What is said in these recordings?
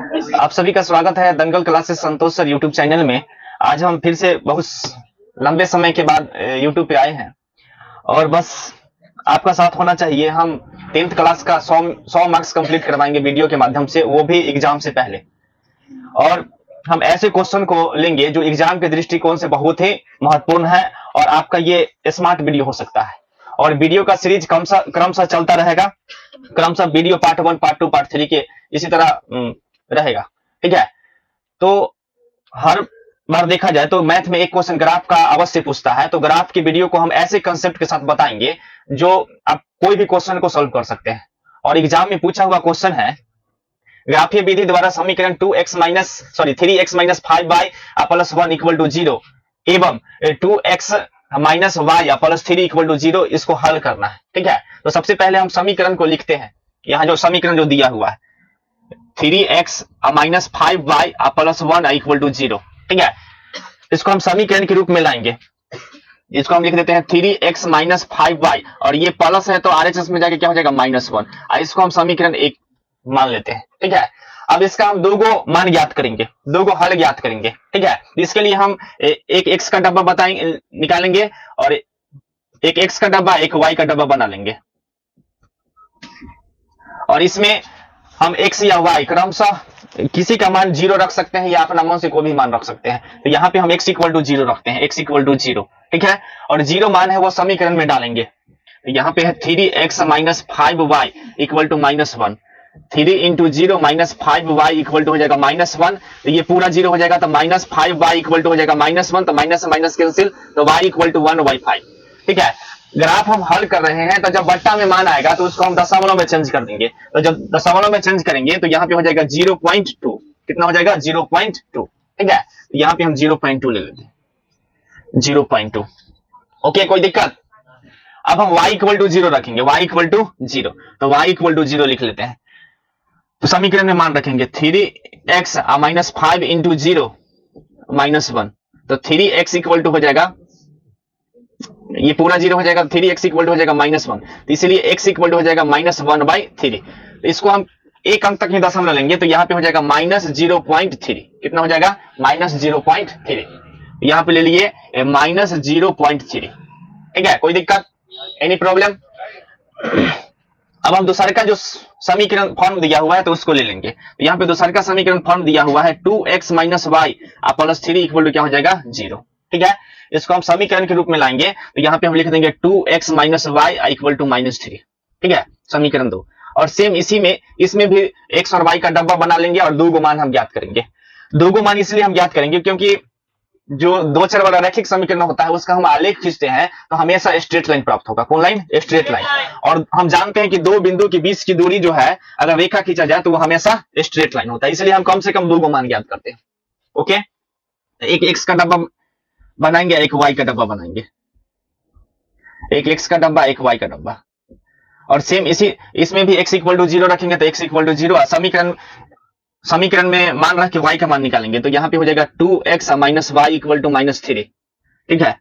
आप सभी का स्वागत है दंगल क्लासेस संतोष सर यूट्यूब चैनल में। आज हम फिर से बहुत लंबे समय के बाद यूट्यूब पे आए हैं और बस आपका साथ होना चाहिए। हम 10th क्लास का 100 मार्क्स कंप्लीट करवाएंगे वीडियो के माध्यम से, वो भी एग्जाम से पहले। और हम ऐसे क्वेश्चन को लेंगे जो एग्जाम के दृष्टिकोण से बहुत ही महत्वपूर्ण है और आपका ये स्मार्ट वीडियो हो सकता है। और वीडियो का सीरीज क्रमशः चलता रहेगा, क्रमशः वीडियो पार्ट 1, पार्ट 2, पार्ट 3 के इसी तरह रहेगा। ठीक है, तो हर बार देखा जाए तो मैथ में एक क्वेश्चन ग्राफ का अवश्य पूछता है, तो ग्राफ की वीडियो को हम ऐसे कंसेप्ट के साथ बताएंगे जो आप कोई भी क्वेश्चन को सॉल्व कर सकते हैं। और एग्जाम में पूछा हुआ क्वेश्चन है, ग्राफीय विधि द्वारा समीकरण 3x minus 5y plus 1 equal to 0 एवं 2x minus y plus 3 equal to 0 इसको हल करना है। ठीक है, तो सबसे पहले हम समीकरण को लिखते हैं। यहाँ जो समीकरण जो दिया हुआ है 3x minus 5y plus 1 equal to 0। ठीक है, इसको हम समीकरण के रूप में लाएंगे। इसको हम लिख देते हैं 3x माइनस 5y और ये प्लस है तो RHS में जाके क्या हो जाएगा -1। इसको हम समीकरण 1 मान लेते हैं। ठीक है, अब इसका हम दो गो मान ज्ञात करेंगे, दो गो हल ज्ञात करेंगे। ठीक है, इसके लिए हम एक x का डब्बा बताएंगे, निकालेंगे और एक x का डब्बा एक y का डब्बा बना लेंगे और इसमें हम x या y क्रमशः किसी का मान 0 रख सकते हैं या अपना मन से कोई भी मान रख सकते हैं। तो यहाँ पे हम x इक्वल टू 0 रखते हैं, x इक्वल टू 0। ठीक है, और 0 मान है वो समीकरण में डालेंगे। यहाँ पे है 3x minus 5y equal to -1। 3 into 0 minus 5y equal to हो जाएगा -1। तो ये पूरा 0 हो जाएगा तो माइनस 5y इक्वल टू हो जाएगा -1। तो माइनस से माइनस कैंसिल, तो y इक्वल टू 1/5। ठीक है, ग्राफ हम हल कर रहे हैं तो जब बट्टा में मान आएगा तो उसको हम दशमलव में चेंज कर देंगे। तो जब दशमलव में चेंज करेंगे तो यहाँ पे हो जाएगा 0.2। कितना हो जाएगा 0.2। ठीक है, तो यहाँ पे हम 0.2 ले लेते हैं, 0.2। ओके, कोई दिक्कत? अब हम y इक्वल टू 0 रखेंगे, y इक्वल टू 0, तो y इक्वल टू 0 लिख लेते हैं। तो समीकरण में मान रखेंगे 3x माइनस 5 इंटू 0 -1। तो 3x इक्वल टू हो जाएगा, ये पूरा 0 हो जाएगा, 3x इक्वल टू हो जाएगा -1। तो इसलिए x इक्वल टू हो जाएगा -1/3। तो इसको हम एक अंक तक ही दशमलव लेंगे तो यहाँ पे हो जाएगा -0.3। कितना हो जाएगा -0.3। यहाँ पे ले लिए -0.3। ठीक है, कोई दिक्कत, एनी प्रॉब्लम? अब हम दूसरे का जो समीकरण फॉर्म दिया हुआ है तो उसको ले लेंगे। तो यहाँ पे दूसरे का समीकरण फॉर्म दिया हुआ है 2x minus y plus 3 equal to क्या हो जाएगा 0। ठीक है, इसको हम समीकरण के रूप में लाएंगे तो यहाँ पे हम लिख देंगे 2x minus y equal to -3। ठीक है, समीकरण 2। और सेम इसी में इसमें भी x और y का डब्बा बना लेंगे और दो गो मान हम ज्ञात करेंगे। दो गो मान इसलिए हम ज्ञात करेंगे क्योंकि जो दो चर वाला रैखिक समीकरण होता है उसका हम आलेख खींचते हैं तो हमेशा स्ट्रेट लाइन प्राप्त होगा। कौन लाइन? Straight line. और हम जानते हैं कि दो बिंदु के बीच की दूरी जो है अगर रेखा खींचा जाए तो वो हमेशा स्ट्रेट लाइन होता है, इसलिए हम कम से कम दो गो मान ज्ञात करते हैं। ओके, एक x का डब्बा बनाएंगे, एक y का डब्बा बनाएंगे, एक x का डब्बा एक y का डब्बा। और सेम इसमें भी x इक्वल टू 0 रखेंगे तो x इक्वल टू 0। समीकरण में मान रख के y का मान निकालेंगे तो यहाँ पे हो जाएगा 2x minus y equal to -3। ठीक है,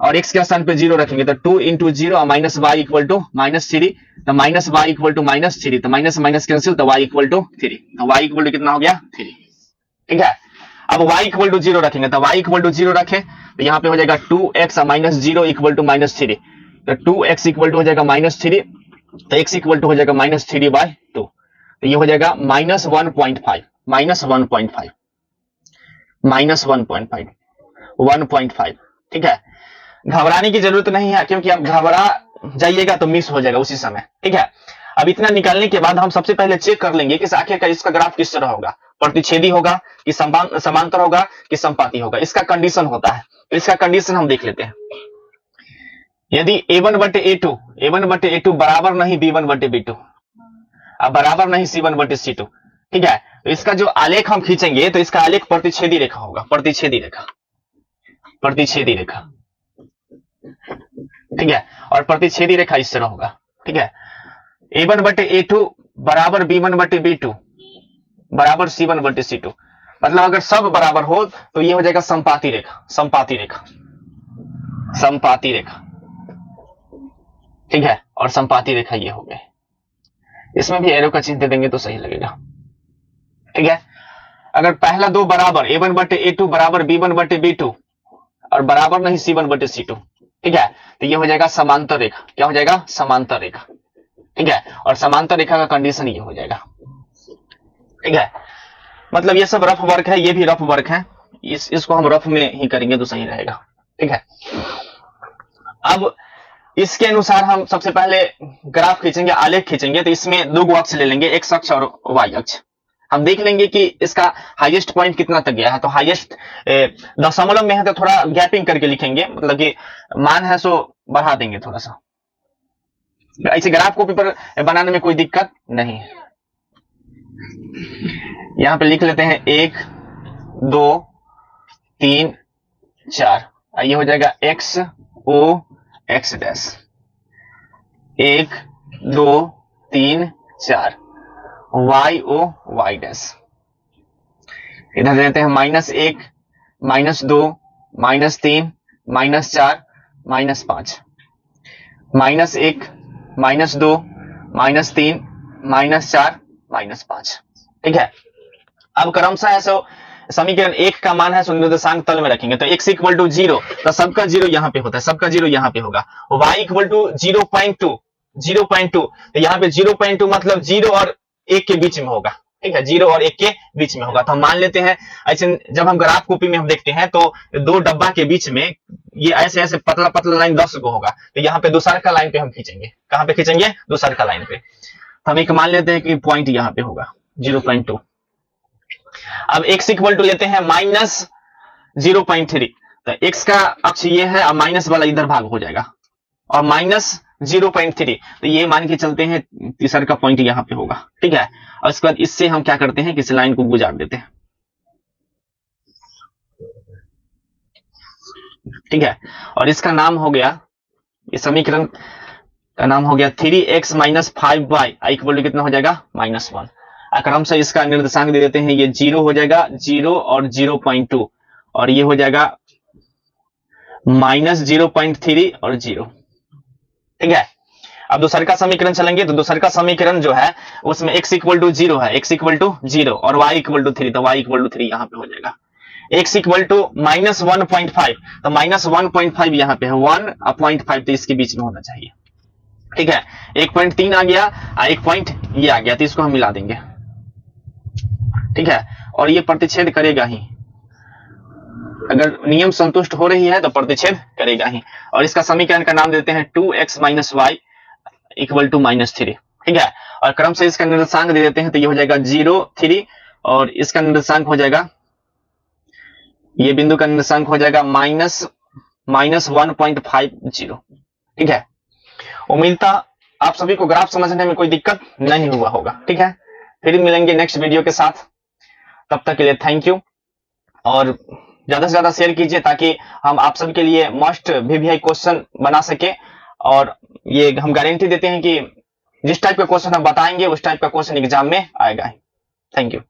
और x के स्थान पे 0 रखेंगे तो 2 into 0 minus y equal to -3। तो माइनस वाई इक्वल टू -3, तो माइनस माइनस कैंसिल, तो y इक्वल टू 3। तो y इक्वल टू कितना हो गया 3। ठीक है, अब y इक्वल टू 0 रखेंगे तो y इक्वल टू 0 रखे तो यहाँ पे हो जाएगा 2x माइनस 0 इक्वल टू -3। तो 2x इक्वल टू हो जाएगा -3, तो x इक्वल टू हो जाएगा -3/2। तो ये हो जाएगा -1.5, -1.5। ठीक है, घबराने की जरूरत नहीं है क्योंकि अब घबरा जाइएगा तो मिस हो जाएगा उसी समय। ठीक है, अब इतना निकालने के बाद हम सबसे पहले चेक कर लेंगे कि आखिरकार इसका ग्राफ किस तरह होगा, प्रतिच्छेदी होगा कि समांतर होगा कि संपाती होगा, इसका कंडीशन होता है। तो इसका कंडीशन हम देख लेते हैं। यदि a1/a2 बराबर नहीं b1/b2 अब बराबर नहीं c1/c2। ठीक है, तो इसका जो आलेख हम खींचेंगे तो इसका आलेख प्रतिच्छेदी रेखा होगा, प्रतिच्छेदी रेखा। ठीक है, और प्रतिच्छेदी रेखा इस तरह होगा। ठीक है, a1/a2 बराबर b1/b2 बराबर c1/c2। मतलब अगर सब बराबर हो तो ये हो जाएगा संपाती रेखा, संपाती रेखा। ठीक है, और संपाती रेखा ये हो गए। इसमें भी एरो का चिन्ह दे देंगे तो सही लगेगा। ठीक है। अगर पहला दो बराबर a1 बटे a2 बराबर b1 बटे b2 और बराबर नहीं c1 बटे c2, ठीक है, तो ये हो जाएगा समांतर रेखा। क्या हो जाएगा? समांतर रेखा। ठीक है, और समांतर रेखा का कंडीशन ये हो जाएगा। ठीक है, मतलब ये सब रफ वर्क है, ये भी रफ वर्क है, इसको हम रफ में ही करेंगे तो सही रहेगा। ठीक है, अब इसके अनुसार हम सबसे पहले ग्राफ खींचेंगे, आलेख खींचेंगे। तो इसमें दो अक्ष ले लेंगे, एक्स अक्ष और वाई अक्ष। हम देख लेंगे कि इसका हाईएस्ट पॉइंट कितना तक गया है। तो हाईएस्ट दशमलव में है तो थोड़ा गैपिंग करके लिखेंगे, मतलब कि मान है सो बढ़ा देंगे थोड़ा सा। ऐसे ग्राफ को पेपर बनाने में कोई दिक्कत नहीं है। यहां पे लिख लेते हैं 1 2 3 4, ये हो जाएगा X O X dash, 1 2 3 4, Y O Y dash. इधर देते हैं -1 -2 -3 -4 -5, -1 -2 -3 -4 -5। ठीक है, अब क्रमशः है सो समीकरण 1 का मान है सो निर्देशांक तल में रखेंगे। तो x इक्वल टू 0, तो सबका 0 यहां पे होता है, सबका 0 यहां पे होगा। y इक्वल टू 0.2, 0.2, तो यहां पे 0.2 मतलब 0 और 1 के बीच में होगा। ठीक है, 0 और 1 के बीच में होगा। तो हम मान लेते हैं ऐसे, जब हम ग्राफ कॉपी में हम देखते हैं तो दो डब्बा के बीच में ये ऐसे ऐसे पतला पतला लाइन 10 को होगा। तो यहाँ पे दूसरा लाइन पे हम खींचेंगे। कहां पे खींचेंगे? दूसरा लाइन पे। तो हम एक मान लेते हैं कि पॉइंट यहाँ पे होगा 0.2। अब x इक्वल टू लेते हैं -0.3, तो x का अक्ष ये है, अब माइनस वाला इधर भाग हो जाएगा और -0.3, तो ये मान के चलते हैं तीसरा का पॉइंट यहाँ पे होगा। ठीक है, और इसके बाद इससे हम क्या करते हैं कि इस लाइन को गुजार देते हैं। ठीक है, और इसका नाम हो गया, इस समीकरण का नाम हो गया 3x - 5y इक्वल टू कितना हो जाएगा? -1। क्रमशः इसका निर्देशांक दे देते हैं, ये 0 हो जाएगा, 0 और 0.2, और ये हो जाएगा -0.3 और 0। ठीक है, अब दूसरा का समीकरण चलेंगे। तो दूसरा का समीकरण जो है उसमें x इक्वल टू 0 है, x इक्वल टू 0 और y इक्वल टू 3, तो y इक्वल टू 3 यहाँ पे हो जाएगा। x इक्वल टू -1.5, तो -1.5 यहाँ पे है, 1.5 तो इसके बीच में होना चाहिए। ठीक है, 1.3 आ गया, 1 पॉइंट ये आ गया, तो इसको हम मिला देंगे। ठीक है, और ये प्रतिच्छेद करेगा ही, अगर नियम संतुष्ट हो रही है तो प्रतिच्छेद करेगा ही। और इसका समीकरण का नाम देते हैं 2x - y इक्वल टू -3। ठीक है, और क्रम से इसका निर्देशांक दे देते हैं, तो ये हो जाएगा 0 3, और इसका निर्देशांक हो जाएगा, ये बिंदु का निर्देशांक हो जाएगा -1.50। ठीक है, उम्मीद था आप सभी को ग्राफ समझने में कोई दिक्कत नहीं हुआ होगा। ठीक है, फिर मिलेंगे नेक्स्ट वीडियो के साथ, तब तक के लिए थैंक यू, और ज्यादा से ज्यादा शेयर कीजिए ताकि हम आप सबके लिए मस्ट VVI क्वेश्चन बना सके। और ये हम गारंटी देते हैं कि जिस टाइप का क्वेश्चन हम बताएंगे उस टाइप का क्वेश्चन एग्जाम में आएगा। Thank you.